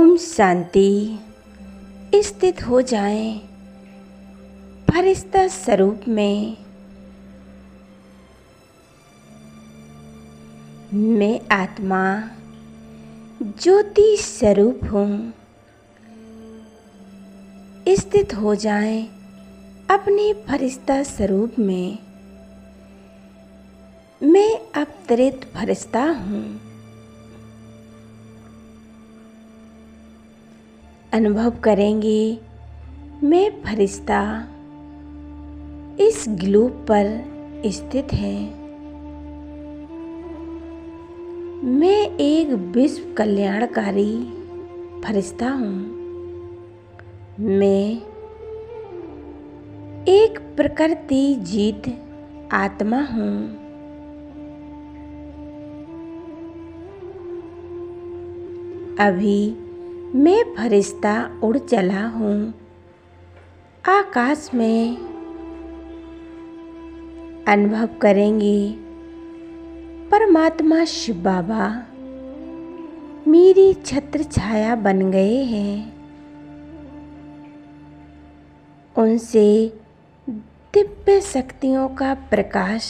ओम शांति। स्थित हो जाएं फरिश्ता स्वरूप में। मैं आत्मा ज्योति स्वरूप हूँ। स्थित हो जाएं अपने फरिश्ता स्वरूप में। मैं अवतरित फरिश्ता हूँ। अनुभव करेंगे मैं फरिश्ता इस ग्लोब पर स्थित है। मैं एक विश्व कल्याणकारी फरिश्ता हूँ। मैं एक प्रकृति जीत आत्मा हूँ। अभी मैं फरिश्ता उड़ चला हूँ आकाश में। अनुभव करेंगे परमात्मा शिव बाबा मेरी छत्र छाया बन गए हैं। उनसे दिव्य शक्तियों का प्रकाश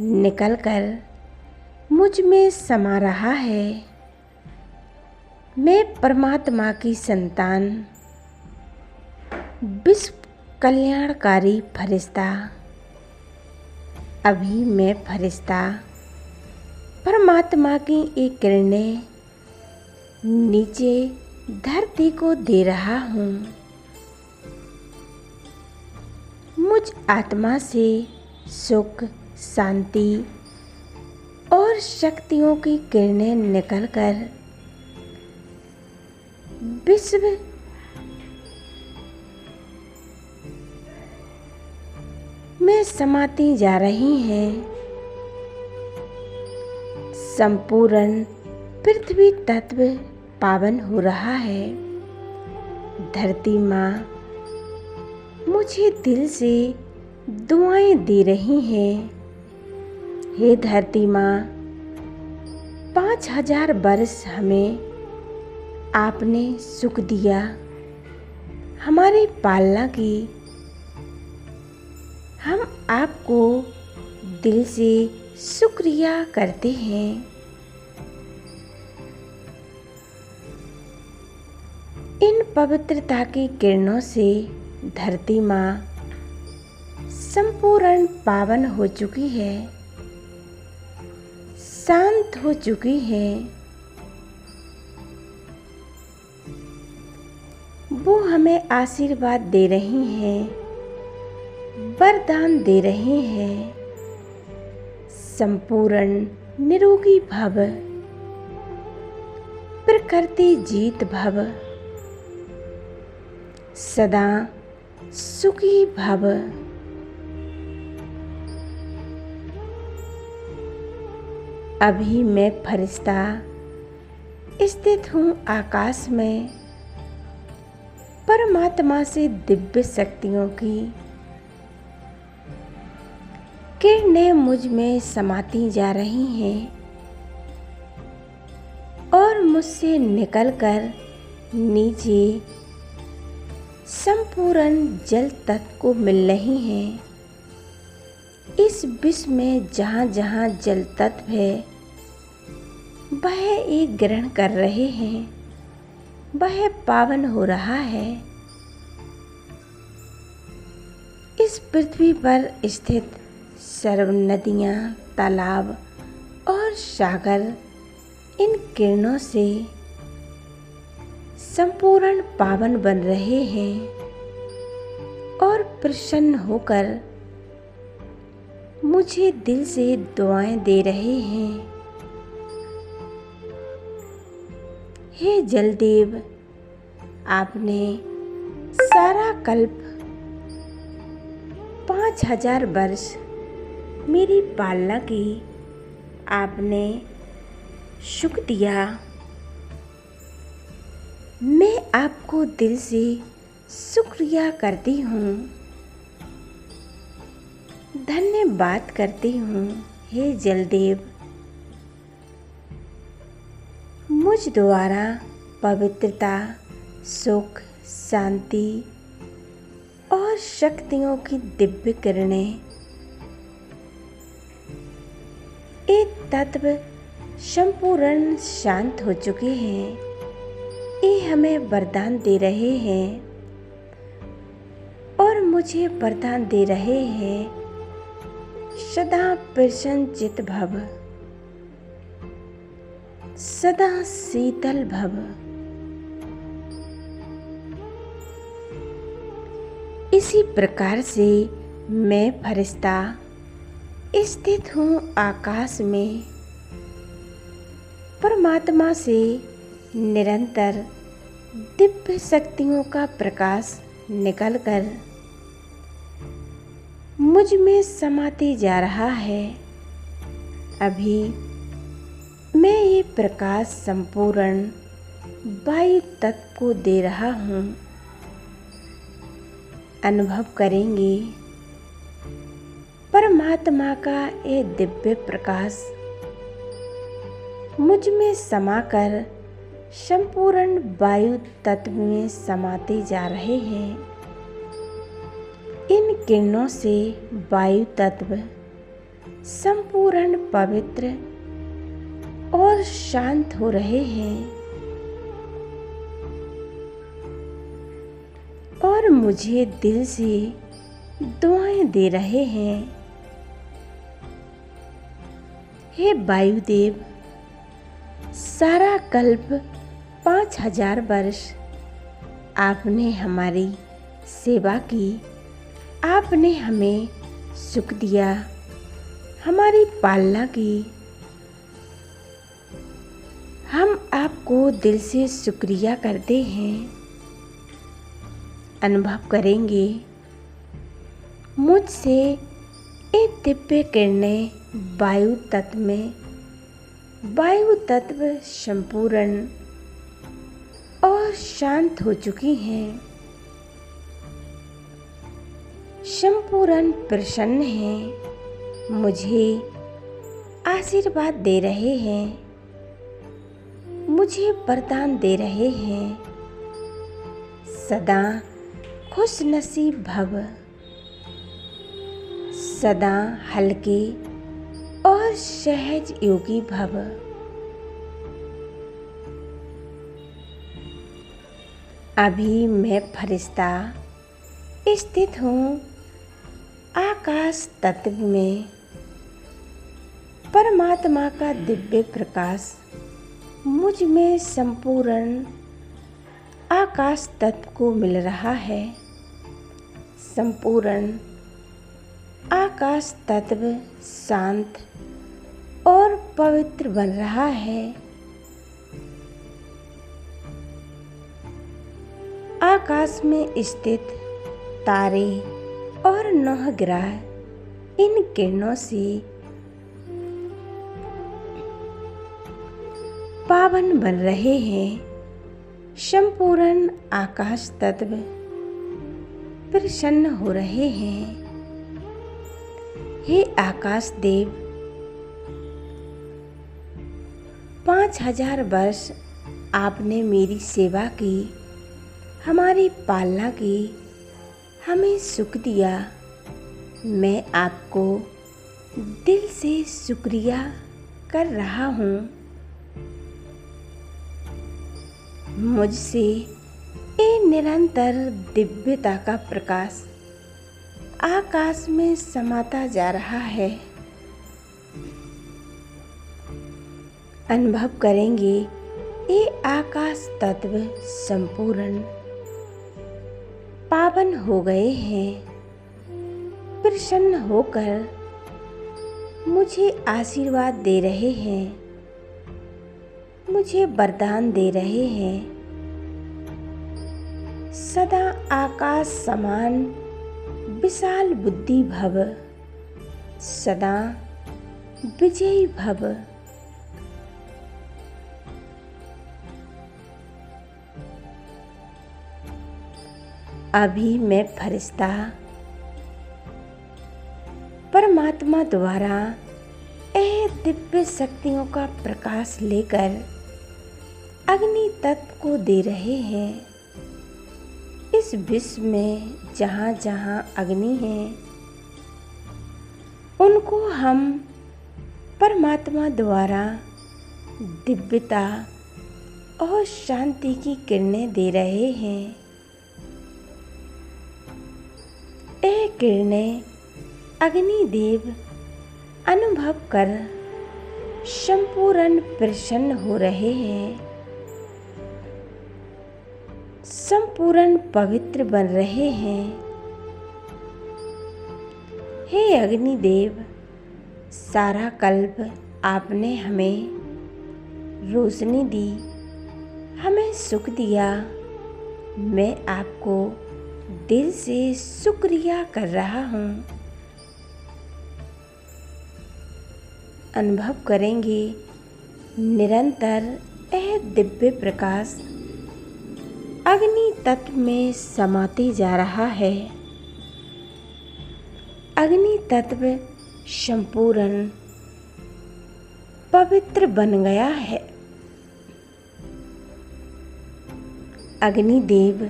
निकलकर मुझ में समा रहा है। मैं परमात्मा की संतान, विश्व कल्याणकारी फरिश्ता। अभी मैं फरिश्ता परमात्मा की एक किरणें नीचे धरती को दे रहा हूँ। मुझ आत्मा से सुख, शांति और शक्तियों की किरणें निकलकर विश्व में समाती जा रही हैं। संपूर्ण पृथ्वी तत्व पावन हो रहा है। धरती माँ मुझे दिल से दुआएं दे रही हैं। हे धरती माँ, 5000 वर्ष हमें आपने सुख दिया, हमारी पालना की। हम आपको दिल से शुक्रिया करते हैं। इन पवित्रता की किरणों से धरती माँ संपूर्ण पावन हो चुकी है, शांत हो चुकी है। वो हमें आशीर्वाद दे रही हैं, वरदान दे रहे हैं। संपूर्ण निरोगी भव, प्रकृति जीत भव, सदा सुखी भव। अभी मैं फरिश्ता स्थित हूँ आकाश में। परमात्मा से दिव्य शक्तियों की किरणें मुझ में समाती जा रही हैं और मुझसे निकलकर नीचे संपूर्ण जल तत्व को मिल रही हैं। इस विश्व में जहाँ जहाँ जल तत्व है वह एक ग्रहण कर रहे हैं, वह पावन हो रहा है। इस पृथ्वी पर स्थित सर्व नदियाँ, तालाब और सागर इन किरणों से संपूर्ण पावन बन रहे हैं और प्रसन्न होकर मुझे दिल से दुआएं दे रहे हैं। हे जलदेव, आपने सारा कल्प 5000 वर्ष मेरी पालना की। आपने सुख दिया। मैं आपको दिल से शुक्रिया करती हूँ, धन्यवाद करती हूँ। हे जलदेव, मुझ द्वारा पवित्रता, सुख, शांति और शक्तियों की दिव्य किरणें ये तत्व संपूर्ण शांत हो चुके हैं। ये हमें वरदान दे रहे हैं और मुझे वरदान दे रहे हैं, सदा प्रसन्न चित भव, सदा शीतल भव। इसी प्रकार से मैं फरिश्ता स्थित हूँ आकाश में, परमात्मा से निरंतर दिव्य शक्तियों का प्रकाश निकलकर मुझ में समाते जा रहा है। अभी मैं ये प्रकाश संपूर्ण वायु तत्व को दे रहा हूँ। अनुभव करेंगे परमात्मा का ये दिव्य प्रकाश मुझ में समाकर संपूर्ण वायु तत्व में समाते जा रहे हैं। इन किरणों से वायु तत्व संपूर्ण पवित्र और शांत हो रहे हैं और मुझे दिल से दुआएं दे रहे हैं। हे वायुदेव, सारा कल्प 5000 वर्ष आपने हमारी सेवा की, आपने हमें सुख दिया, हमारी पालना की। हम आपको दिल से शुक्रिया करते हैं। अनुभव करेंगे मुझसे ये दिव्य किरणें वायु तत्व में, वायु तत्व संपूर्ण और शांत हो चुकी हैं, संपूर्ण प्रसन्न हैं, मुझे आशीर्वाद दे रहे हैं, मुझे वरदान दे रहे हैं। सदा खुश नसीब भव, सदा हल्के और सहज योगी भव। अभी मैं फरिश्ता स्थित हूँ आकाश तत्व में। परमात्मा का दिव्य प्रकाश मुझ में संपूर्ण आकाश तत्व को मिल रहा है। संपूर्ण आकाश तत्व शांत और पवित्र बन रहा है। आकाश में स्थित तारे और 9 ग्रह इन किरणों से पावन बन रहे हैं। संपूर्ण आकाश तत्व प्रसन्न हो रहे हैं। हे आकाश देव, 5000 वर्ष आपने मेरी सेवा की, हमारी पालना की, हमें सुख दिया। मैं आपको दिल से शुक्रिया कर रहा हूँ। मुझसे ये निरंतर दिव्यता का प्रकाश आकाश में समाता जा रहा है। अनुभव करेंगे ये आकाश तत्व संपूर्ण पावन हो गए हैं। प्रसन्न होकर मुझे आशीर्वाद दे रहे हैं, मुझे वरदान दे रहे हैं। सदा आकाश समान विशाल बुद्धि भव, सदा विजयी भव। अभी मैं फरिश्ता परमात्मा द्वारा यह दिव्य शक्तियों का प्रकाश लेकर अग्नि तत्व को दे रहे हैं। इस विश्व में जहाँ जहाँ अग्नि है उनको हम परमात्मा द्वारा दिव्यता और शांति की किरणें दे रहे हैं। यह किरणें अग्निदेव अनुभव कर संपूर्ण प्रसन्न हो रहे हैं, संपूर्ण पवित्र बन रहे हैं। हे अग्निदेव, सारा कल्प आपने हमें रोशनी दी, हमें सुख दिया। मैं आपको दिल से शुक्रिया कर रहा हूँ। अनुभव करेंगे निरंतर यह दिव्य प्रकाश अग्नि तत्व में समाते जा रहा है। अग्नि तत्व संपूर्ण पवित्र बन गया है। अग्निदेव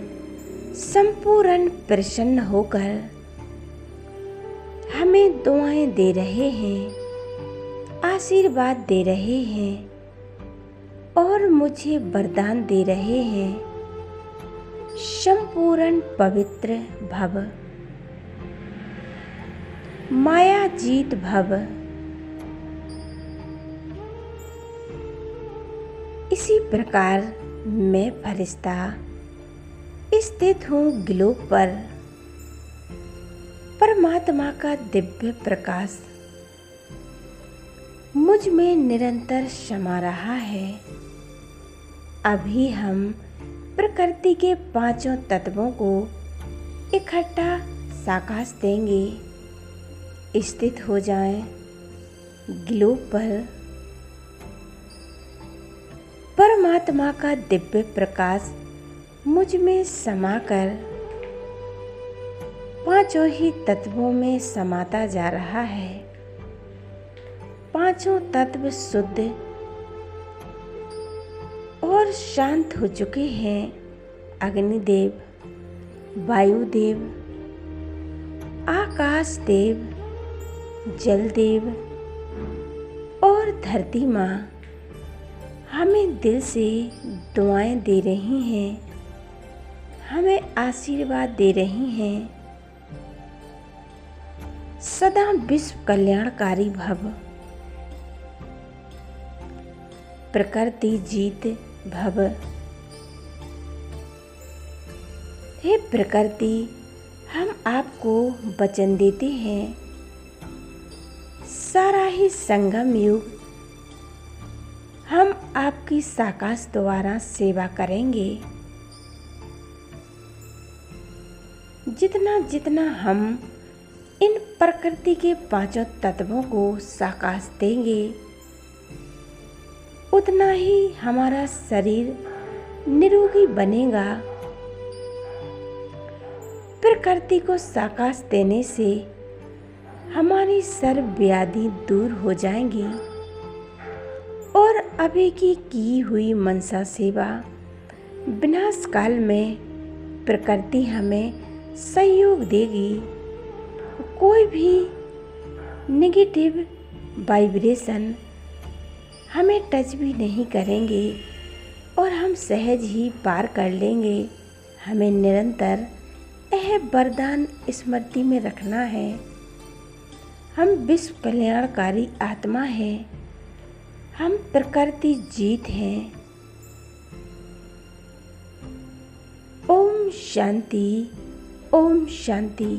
संपूर्ण प्रसन्न होकर हमें दुआएं दे रहे हैं, आशीर्वाद दे रहे हैं और मुझे वरदान दे रहे हैं। संपूर्ण पवित्र भव, माया जीत भव। इसी प्रकार मैं फरिश्ता स्थित हूँ ग्लोब पर। परमात्मा का दिव्य प्रकाश मुझ में निरंतर समा रहा है। अभी हम प्रकृति के पांचों तत्वों को इकट्ठा साकाश देंगे। स्थित हो जाएं ग्लोब पर। परमात्मा का दिव्य प्रकाश मुझ में समाकर पांचों ही तत्वों में समाता जा रहा है। पांचों तत्व शुद्ध और शांत हो चुके हैं। अग्निदेव, वायुदेव, आकाश देव, जल देव और धरती माँ हमें दिल से दुआएं दे रही हैं, हमें आशीर्वाद दे रही हैं। सदा विश्व कल्याणकारी भव, प्रकृति जीत भव। हे प्रकृति, हम आपको वचन देते हैं, सारा ही संगम युग हम आपकी साकाश द्वारा सेवा करेंगे। जितना जितना हम इन प्रकृति के पांचों तत्वों को साकाश देंगे, उतना ही हमारा शरीर निरोगी बनेगा। प्रकृति को साकाश देने से हमारी सर्व व्याधि दूर हो जाएंगी और अभी की हुई मनसा सेवा विनाश काल में प्रकृति हमें सहयोग देगी। कोई भी नेगेटिव वाइब्रेशन हमें टच भी नहीं करेंगे और हम सहज ही पार कर लेंगे। हमें निरंतर यह वरदान स्मृति में रखना है। हम विश्व कल्याणकारी आत्मा हैं, हम प्रकृति जीत हैं। ओम शांति, ओम शांति।